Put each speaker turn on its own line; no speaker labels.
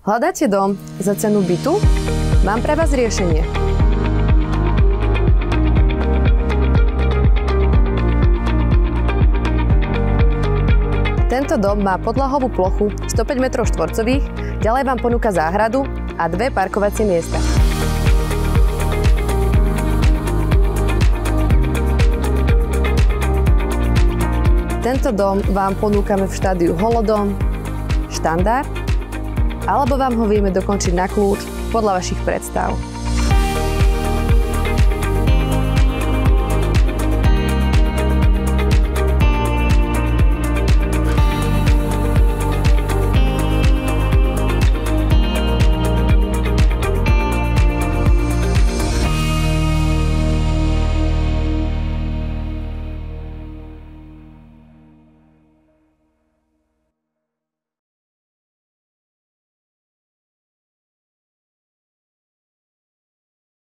Hľadáte dom za cenu bytu? Mám pre vás riešenie. Tento dom má podlahovú plochu 105 m2, ďalej vám ponúka záhradu a 2 parkovacie miesta. Tento dom vám ponúkame v štádiu holodom, štandard, alebo vám ho vieme dokončiť na kľúč podľa vašich predstav.